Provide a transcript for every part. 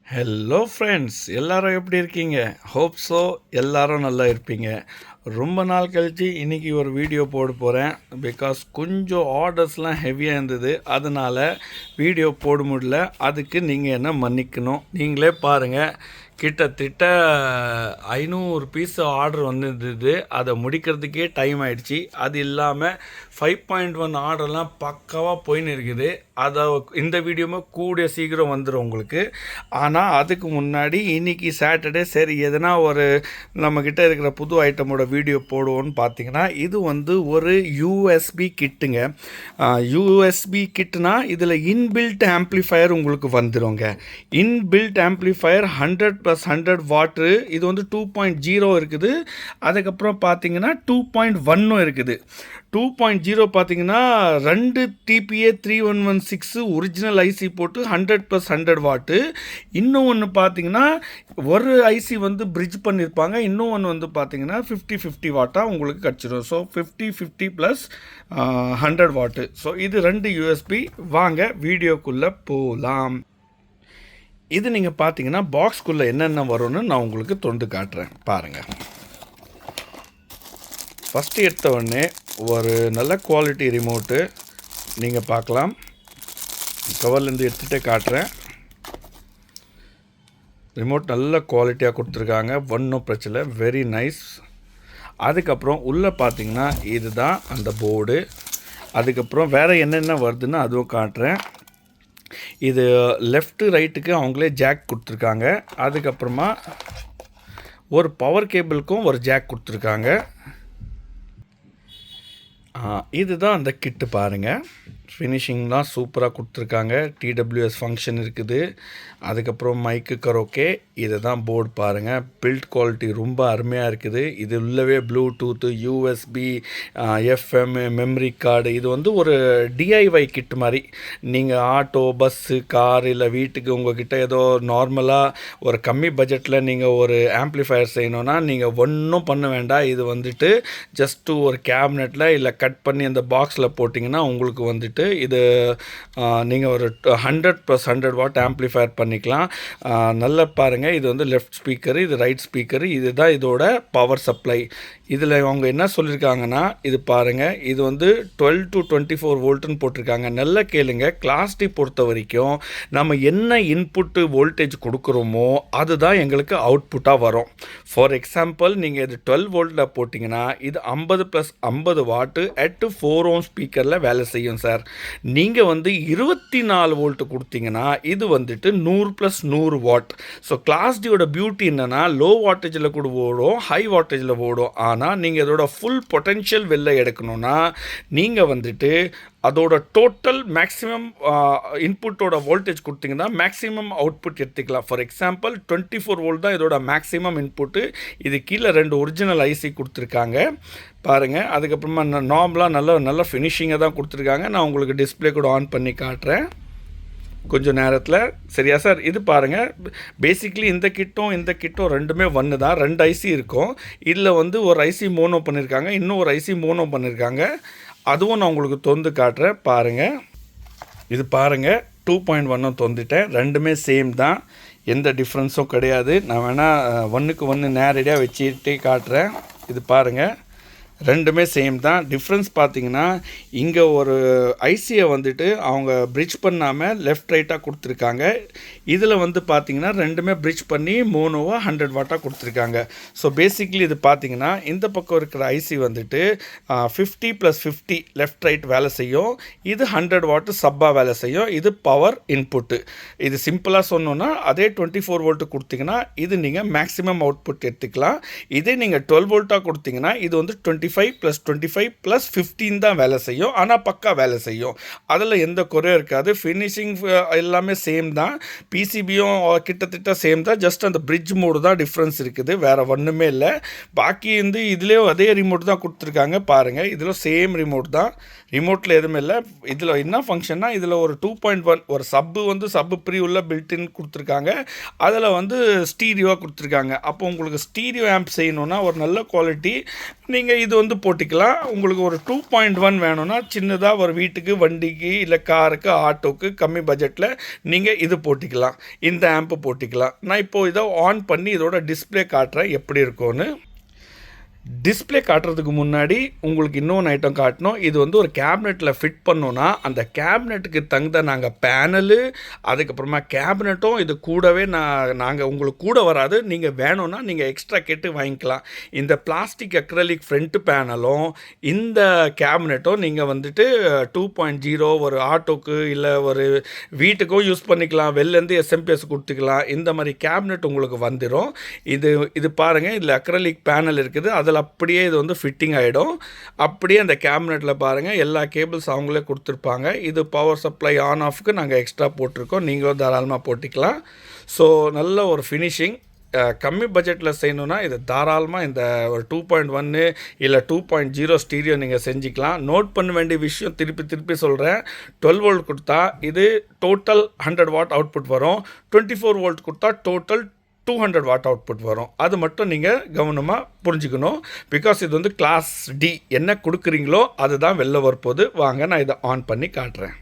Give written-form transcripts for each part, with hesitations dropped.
Hello friends, எல்லாரும் எப்படி இருக்கீங்க? ஹோப் ஸோ எல்லாரும் நல்லா இருப்பீங்க. ரொம்ப நாள் கழித்து இன்றைக்கி ஒரு வீடியோ போட போகிறேன். பிகாஸ் கொஞ்சம் ஆர்டர்ஸ்லாம் ஹெவியாக இருந்தது, அதனால் வீடியோ போட முடியல. அதுக்கு நீங்கள் என்ன மன்னிக்கணும். நீங்களே பாருங்கள், கிட்டத்தட்ட 500 பீஸ் ஆர்டர் வந்துருந்தது. அதை முடிக்கிறதுக்கே டைம் ஆகிடுச்சி. அது இல்லாமல் 5.1 ஆர்டர்லாம் பக்காவாக போயின்னு இருக்குது. அதை இந்த வீடியோமே கூடிய சீக்கிரம் வந்துடும் உங்களுக்கு. ஆனால் அதுக்கு முன்னாடி இன்றைக்கி சாட்டர்டே, சரி எதனா ஒரு நம்மக்கிட்ட இருக்கிற புது ஐட்டமோட வீடியோ போடுவோன்னு பார்த்தீங்கன்னா, இது வந்து ஒரு யூஎஸ்பி கிட்டுங்க. யூஎஸ்பி கிட்டுனா இதில் இன்பில்ட் ஆம்ப்ளிஃபயர் உங்களுக்கு வந்துடுங்க. Inbuilt amplifier 100+100 water. இது வந்து 2.0 இருக்குது. அதுக்கப்புறம் பார்த்தீங்கன்னா 2.1 இருக்குது. 2.0 பார்த்தீங்கன்னா 2 TPA 3116 ஒரிஜினல் ஐசி போட்டு 100+100 வாட்டு. இன்னும் ஒன்று பார்த்தீங்கன்னா ஒரு ஐசி வந்து பிரிட்ஜ் பண்ணியிருப்பாங்க. இன்னும் ஒன்று வந்து பார்த்தீங்கன்னா 50-50 வாட்டாக உங்களுக்கு கிடச்சிடும். ஸோ 50-50 + 100 வாட்டு. ஸோ இது 2 யூஎஸ்பி. வாங்க வீடியோக்குள்ளே போகலாம். இது நீங்கள் பார்த்தீங்கன்னா பாக்ஸ்குள்ளே என்னென்ன வரும்னு நான் உங்களுக்கு தொண்டு காட்டுறேன் பாருங்கள். ஃபஸ்ட்டு எடுத்த உடனே ஒரு நல்ல குவாலிட்டி ரிமோட்டு நீங்கள் பார்க்கலாம். கவர்லேருந்து எடுத்துகிட்டே காட்டுறேன். ரிமோட் நல்ல குவாலிட்டியாக கொடுத்துருக்காங்க, ஒன்றும் பிரச்சனை, வெரி நைஸ். அதுக்கப்புறம் உள்ளே பார்த்தீங்கன்னா இதுதான் அந்த போர்டு. அதுக்கப்புறம் வேறு என்னென்ன வருதுன்னு அதுவும் காட்டுறேன். இது லெஃப்ட்டு ரைட்டுக்கு அவங்களே ஜாக் கொடுத்துருக்காங்க. அதுக்கப்புறமா ஒரு பவர் கேபிளுக்கும் ஒரு ஜாக் கொடுத்துருக்காங்க. இதுதான் அந்த கிட்டு பாருங்கள். ஃபினிஷிங்லாம் சூப்பராக கொடுத்துருக்காங்க. டிடபிள்யூஎஸ் ஃபங்க்ஷன் இருக்குது. அதுக்கப்புறம் மைக்கு கரோக்கே. இதை தான் போர்டு பாருங்கள். பில்ட் குவாலிட்டி ரொம்ப அருமையாக இருக்குது. இது உள்ளவே bluetooth, USB, FM, memory card. இது வந்து ஒரு டிஐஒய் கிட் மாதிரி. நீங்கள் ஆட்டோ, பஸ்ஸு, கார் இல்லை வீட்டுக்கு உங்கள்கிட்ட ஏதோ நார்மலாக ஒரு கம்மி பட்ஜெட்டில் நீங்கள் ஒரு ஆம்ப்ளிஃபயர் செய்யணுன்னா நீங்கள் ஒன்றும் பண்ண வேண்டாம். இது வந்துட்டு ஜஸ்ட்டு ஒரு கேபினெட்டில் இல்லை கட் பண்ணி அந்த பாக்ஸில் போட்டிங்கன்னா உங்களுக்கு வந்துட்டு இது நீங்கள் ஒரு 100+100 வாட் ஆம்ப்ளிஃபயர் பண்ணிக்கலாம். நல்லா பாருங்கள், இது வந்து லெஃப்ட் ஸ்பீக்கரு, இது ரைட் ஸ்பீக்கரு, இதுதான் இதோட பவர் சப்ளை. இதில் அவங்க என்ன சொல்லியிருக்காங்கன்னா, இது பாருங்கள், இது வந்து 12 to 24 வோல்ட்டுன்னு போட்டிருக்காங்க. நல்லா கேளுங்க. கிளாஸ் டி பொறுத்த வரைக்கும் நம்ம என்ன இன்புட்டு வோல்டேஜ் கொடுக்குறோமோ அதுதான் எங்களுக்கு அவுட்புட்டாக வரும். ஃபார் எக்ஸாம்பிள், நீங்கள் இது 12 வோல்ட்டில் போட்டிங்கன்னா இது 50+50 வாட்டு at 4 ohm ஸ்பீக்கரில் வேலை செய்யும் சார். நீங்கள் வந்து 24 வோல்ட்டு கொடுத்தீங்கன்னா இது வந்துட்டு 100+100 வாட். ஸோ கிளாஸ் டியோட பியூட்டி என்னென்னா, லோ வாட்டேஜில் கூட ஓடும், ஹை வாட்டேஜில் ஓடும். ஆனால் நீங்கள் இதோட ஃபுல் பொட்டென்ஷியல் வெளில எடுக்கணும்னா நீங்கள் வந்துட்டு அதோட டோட்டல் மேக்ஸிமம் இன்புட்டோட வோல்டேஜ் கொடுத்தீங்கன்னா மேக்ஸிமம் அவுட்புட் எடுத்துக்கலாம். ஃபார் எக்ஸாம்பிள் 24 வோல்ட் தான் இதோட மேக்ஸிமம் இன்புட்டு. இது கீழே 2 ஒரிஜினல் ஐசி கொடுத்துருக்காங்க பாருங்கள். அதுக்கப்புறமா நார்மலாக நல்ல ஃபினிஷிங்கை தான் கொடுத்துருக்காங்க. நான் உங்களுக்கு டிஸ்பிளே கூட ஆன் பண்ணி காட்டுறேன் கொஞ்சம் நேரத்தில். சரியா சார்? இது பாருங்கள், பேசிக்லி இந்த கிட்டும் ரெண்டுமே ஒன்று தான். 2 ஐசி இருக்கும். இதில் வந்து ஒரு ஐசி மோனோ பண்ணியிருக்காங்க, இன்னும் ஒரு ஐசி மோனோ பண்ணியிருக்காங்க. அதுவும் நான் உங்களுக்கு தொந்து காட்டுறேன் பாருங்கள். இது பாருங்கள், 2.1 தொந்துட்டேன். ரெண்டுமே சேம் தான், எந்த டிஃப்ரென்ஸும் கிடையாது. நான் வேணால் 1க்கு 1 நேரடியாக வச்சுட்டே காட்டுறேன். இது பாருங்கள், ரெண்டுமே சேம் தான். டிஃப்ரென்ஸ் பார்த்தீங்கன்னா, இங்கே ஒரு ஐசியை வந்துட்டு அவங்க பிரிட்ஜ் பண்ணாமல் லெஃப்ட் ரைட்டாக கொடுத்துருக்காங்க. இதில் வந்து பார்த்தீங்கன்னா ரெண்டுமே பிரிட்ஜ் பண்ணி மோனோவாக 100 வாட்டாக கொடுத்துருக்காங்க. ஸோ பேசிக்லி இது பார்த்தீங்கன்னா இந்த பக்கம் இருக்கிற ஐசி வந்துட்டு 50+50 லெஃப்ட் ரைட் வேலை செய்யும். இது 100 வாட்டு சப்பாக வேலை செய்யும். இது பவர் இன்புட்டு. இது சிம்பிளாக சொன்னோன்னா, அதே 24 வோல்ட்டு கொடுத்தீங்கன்னா இது நீங்கள் மேக்ஸிமம் அவுட்புட் எடுத்துக்கலாம். இதே நீங்கள் 12 வோல்ட்டாக கொடுத்தீங்கன்னா இது வந்து 25+25+15 தான் வேலை செய்யும். ஆனால் பக்கா வேலை செய்யும். அதில் எந்த குறையும் இருக்காது. ஃபினிஷிங் எல்லாமே சேம் தான். பிசிபியும் கிட்டத்தட்ட சேம் தான். ஜஸ்ட் அந்த பிரிட்ஜ் மோடு தான் டிஃப்ரென்ஸ் இருக்குது, வேறு ஒன்றுமே இல்லை. பாக்கி வந்து இதுலேயும் அதே ரிமோட் தான் கொடுத்துருக்காங்க பாருங்கள். இதில் சேம் ரிமோட் தான், ரிமோட்டில் எதுவுமே இல்லை. இதில் என்ன ஃபங்க்ஷன்னா, இதில் ஒரு 2.1 ஒரு சப்பு ப்ரீ உள்ள பில்டின் கொடுத்துருக்காங்க. அதில் வந்து ஸ்டீரியோவாக கொடுத்துருக்காங்க. அப்போ உங்களுக்கு ஸ்டீரியோ ஆம்ப் செய்யணுன்னா ஒரு நல்ல குவாலிட்டி நீங்கள் இது வந்து போட்டிக்கலாம். உங்களுக்கு ஒரு 2.1 வேணும்னா சின்னதாக ஒரு வீட்டுக்கு, வண்டிக்கு, இல்லை காருக்கு, ஆட்டோக்கு கம்மி பட்ஜெட்டில் நீங்கள் இது போட்டிக்கலாம். இந்த ஆம்பு போட்டிக்கலாம். நான் இப்போது இதை ஆன் பண்ணி இதோட டிஸ்பிளே காட்டுறேன் எப்படி இருக்கும்னு. டிஸ்பிளே காட்டுறதுக்கு முன்னாடி உங்களுக்கு இன்னொன்று ஐட்டம் காட்டணும். இது வந்து ஒரு கேபினெட்டில் ஃபிட் பண்ணோன்னா அந்த கேபினெட்டுக்கு தகுந்த நாங்கள் பேனலு, அதுக்கப்புறமா கேபினெட்டும் இது கூடவே நாங்கள் உங்களுக்கு கூட வராது. நீங்கள் வேணும்னா நீங்கள் எக்ஸ்ட்ரா கேட்டு வாங்கிக்கலாம். இந்த பிளாஸ்டிக் அக்ரலிக் ஃப்ரண்ட் பேனலும் இந்த கேபினெட்டும் நீங்கள் வந்துட்டு 2.0 ஒரு ஆட்டோக்கு இல்லை ஒரு வீட்டுக்கும் யூஸ் பண்ணிக்கலாம். வெளிலேருந்து எஸ்எம்பிஎஸ் கொடுத்துக்கலாம். இந்த மாதிரி கேபினெட் உங்களுக்கு வந்துடும். இது பாருங்கள், இதில் அக்ரலிக் பேனல் இருக்குது. அதில் அப்படியே இது வந்து ஃபிட்டிங் ஆகிடும். அப்படியே அந்த கேபினெட்டில் பாருங்கள், எல்லா கேபிள்ஸ் அவங்களே கொடுத்துருப்பாங்க. இது பவர் சப்ளை ஆன் ஆஃப்க்கு நாங்கள் எக்ஸ்ட்ரா போட்டிருக்கோம். நீங்களும் தாராளமாக போட்டிக்கலாம். ஸோ நல்ல ஒரு ஃபினிஷிங். கம்மி பட்ஜெட்டில் செய்யணுன்னா இது தாராளமாக இந்த ஒரு 2.1 இல்லை 2.0 ஸ்டீரியோ நீங்கள் செஞ்சுக்கலாம். நோட் பண்ண வேண்டிய விஷயம் திருப்பி சொல்கிறேன். 12 வோல்ட் கொடுத்தா இது டோட்டல் 100 வாட் அவுட்புட் வரும். 24 வோல்ட் கொடுத்தா டோட்டல் 200 வாட் அவுட்புட் வரும். அது மட்டும் நீங்கள் கவனமாக புரிஞ்சுக்கணும். பிகாஸ் இது வந்து கிளாஸ் டி. என்ன கொடுக்குறீங்களோ அதுதான் வெளில வரப்போகுது. வாங்க நான் இதை ஆன் பண்ணி காட்டுறேன்.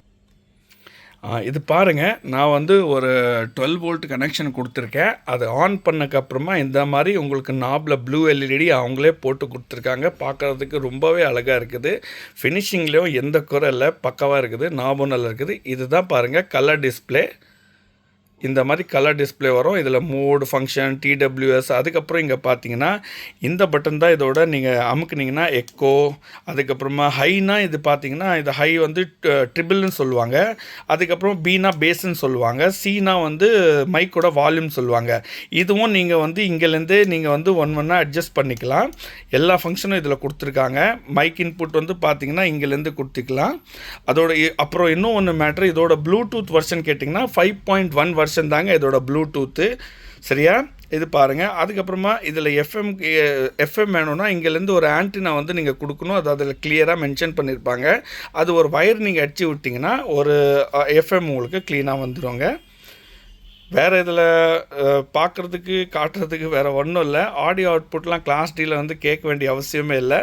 இது பாருங்கள், நான் வந்து ஒரு 12 வோல்ட் கனெக்ஷன் கொடுத்துருக்கேன். அது ஆன் பண்ணக்கப்புறமா இந்த மாதிரி உங்களுக்கு நாபில் ப்ளூ எல்இடி அவங்களே போட்டு கொடுத்துருக்காங்க. பார்க்குறதுக்கு ரொம்பவே அழகாக இருக்குது. ஃபினிஷிங்லேயும் எந்த குறை இல்லை, பக்காவாக இருக்குது. நாபும் நல்லா இருக்குது. இதுதான் பாருங்கள் கலர் டிஸ்பிளே. இந்த மாதிரி கலர் டிஸ்பிளே வரும். இதில் மோடு ஃபங்க்ஷன், டிடபிள்யூஎஸ், அதுக்கப்புறம் இங்கே பார்த்தீங்கன்னா இந்த பட்டன் தான் இதோட நீங்கள் அமுக்குனிங்கன்னா எக்கோ, அதுக்கப்புறமா ஹைனா இது பார்த்தீங்கன்னா இது ஹை வந்து ட்ரிபிள்னு சொல்லுவாங்க. அதுக்கப்புறம் பீனா பேஸ்ன்னு சொல்லுவாங்க. சீனா வந்து மைக்கோட வால்யூம் சொல்லுவாங்க. இதுவும் நீங்கள் வந்து இங்கேலேருந்தே நீங்கள் வந்து ஒன்றா அட்ஜஸ்ட் பண்ணிக்கலாம். எல்லா ஃபங்க்ஷனும் இதில் கொடுத்துருக்காங்க. மைக் இன்புட் வந்து பார்த்தீங்கன்னா இங்கேலேருந்து கொடுத்துக்கலாம். அதோட அப்புறம் இன்னும் ஒன்று மேட்ரு, இதோட ப்ளூடூத் வெர்ஷன் கேட்டிங்கன்னா 5.1 வெர்ஷன் தாங்க இதோட ப்ளூடூத்து. சரியா? இது பாருங்கள். அதுக்கப்புறமா இதில் எஃப்எம் வேணும்னா இங்கேருந்து ஒரு ஆன்டினா வந்து நீங்கள் கொடுக்கணும். அது அதில் கிளியராக மென்ஷன் பண்ணியிருப்பாங்க. அது ஒரு வயர் நீங்கள் அடித்து விட்டிங்கன்னா ஒரு எஃப்எம் உங்களுக்கு க்ளீனாக வந்துடுங்க. வேறு இதில் பார்க்குறதுக்கு காட்டுறதுக்கு வேறு ஒன்றும் இல்லை. ஆடியோ அவுட்புட்லாம் கிளாஸ் டியில் வந்து கேட்க வேண்டிய அவசியமே இல்லை.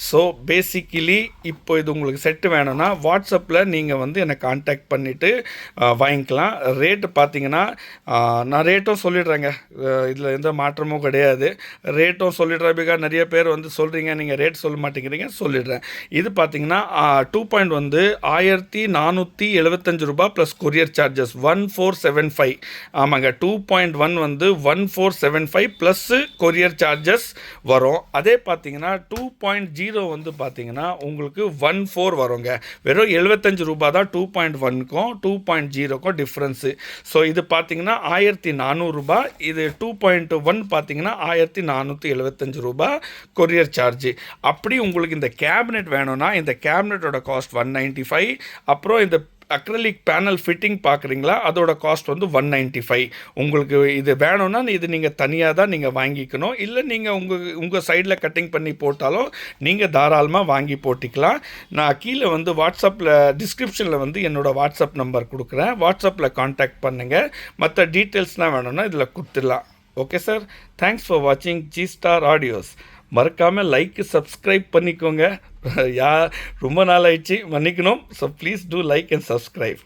ஸோ பேசிக்கலி இப்போ இது உங்களுக்கு செட்டு வேணும்னா வாட்ஸ்அப்பில் நீங்கள் வந்து என்னை கான்டாக்ட் பண்ணிவிட்டு வாங்கிக்கலாம். ரேட்டு பார்த்தீங்கன்னா நான் ரேட்டும் சொல்லிடுறேங்க. இதில் எந்த மாற்றமும் கிடையாது. ரேட்டும் சொல்லிடுறேன். பிகாஸ் நிறைய பேர் வந்து சொல்கிறீங்க நீங்கள் ரேட் சொல்ல மாட்டேங்கிறீங்க, சொல்லிடுறேன். இது பார்த்தீங்கன்னா 2.1 வந்து 1475 ரூபா ப்ளஸ் கொரியர் சார்ஜஸ் 1475. ஆமாங்க, 2.1 வந்து 1475 ப்ளஸ்ஸு கொரியர் சார்ஜஸ் வரும். அதே பார்த்தீங்கன்னா 2.0 வந்து பார்த்தீங்கன்னா உங்களுக்கு 14 வருங்க. வெறும் 75 ரூபா தான் 2.1க்கும் 2.0க்கும் டிஃப்ரென்ஸு. ஸோ இது பார்த்தீங்கன்னா 1400 ரூபா. இது 2.1 பார்த்தீங்கன்னா 1475 ரூபா கொரியர் சார்ஜு. அப்படி உங்களுக்கு இந்த கேபினெட் வேணும்னா இந்த கேபினெட்டோட காஸ்ட் 195. அப்புறம் இந்த அக்ரலிக் பேனல் ஃபிட்டிங் பார்க்குறீங்களா, அதோட காஸ்ட் வந்து 195. உங்களுக்கு இது வேணும்னா இது நீங்கள் தனியாக தான் நீங்கள் வாங்கிக்கணும். இல்லை நீங்கள் உங்கள் சைடில் கட்டிங் பண்ணி போட்டாலும் நீங்கள் தாராளமாக வாங்கி போட்டிக்கலாம். நான் கீழே வந்து வாட்ஸ்அப்பில் டிஸ்கிரிப்ஷனில் வந்து என்னோடய வாட்ஸ்அப் நம்பர் கொடுக்குறேன். வாட்ஸ்அப்பில் கான்டாக்ட் பண்ணுங்கள். மற்ற டீட்டெயில்ஸ்லாம் வேணும்னா இதில் கொடுத்துடலாம். ஓகே சார், தேங்க்ஸ் ஃபார் வாட்சிங் ஜி ஸ்டார் ஆடியோஸ். மறக்காமல் லைக்கு சப்ஸ்கிரைப் பண்ணிக்கோங்க. ரொம்ப நாள் ஆயிடுச்சு, மன்னிக்கணும். So please do like and subscribe.